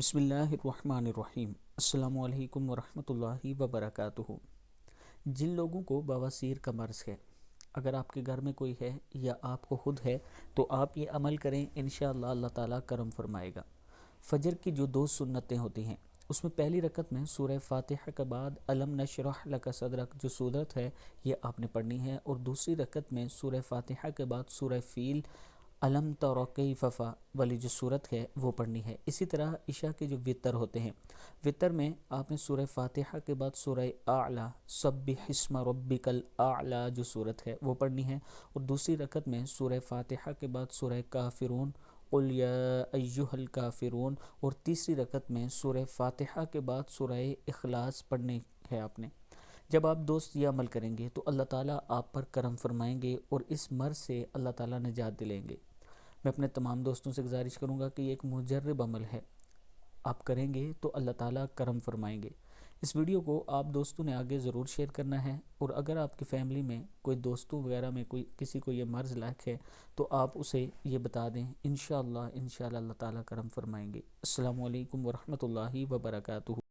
بسم اللہ الرحمن الرحیم۔ السلام علیکم ورحمۃ اللہ وبرکاتہ۔ جن لوگوں کو بواسیر کا مرض ہے، اگر آپ کے گھر میں کوئی ہے یا آپ کو خود ہے تو آپ یہ عمل کریں، انشاءاللہ اللہ تعالیٰ کرم فرمائے گا۔ فجر کی جو 2 سنتیں ہوتی ہیں، اس میں پہلی رکعت میں سورہ فاتحہ کے بعد علم نشرح لک صدرک جو صورت ہے یہ آپ نے پڑھنی ہے، اور دوسری رکعت میں سورہ فاتحہ کے بعد سورہ فیل علم تر کیف والی جو صورت ہے وہ پڑھنی ہے۔ اسی طرح عشاء کے جو وتر ہوتے ہیں، وتر میں آپ نے سورہ فاتحہ کے بعد سورہ اعلیٰ سبح اسم ربک الاعلیٰ جو صورت ہے وہ پڑھنی ہے، اور دوسری رکعت میں سورہ فاتحہ کے بعد سورہ کافرون قل یا ایہا الکافرون، اور تیسری رکعت میں سورہ فاتحہ کے بعد سورہ اخلاص پڑھنی ہے آپ نے۔ جب آپ دوست یہ عمل کریں گے تو اللہ تعالیٰ آپ پر کرم فرمائیں گے اور اس مرض سے اللہ تعالیٰ نجات دلیں گے۔ میں اپنے تمام دوستوں سے گزارش کروں گا کہ یہ ایک مجرب عمل ہے، آپ کریں گے تو اللہ تعالیٰ کرم فرمائیں گے۔ اس ویڈیو کو آپ دوستوں نے آگے ضرور شیئر کرنا ہے، اور اگر آپ کی فیملی میں کوئی دوستوں وغیرہ میں کسی کو یہ مرض لاحق ہے تو آپ اسے یہ بتا دیں، انشاءاللہ اللہ تعالیٰ کرم فرمائیں گے۔ السلام علیکم ورحمۃ اللہ وبرکاتہ۔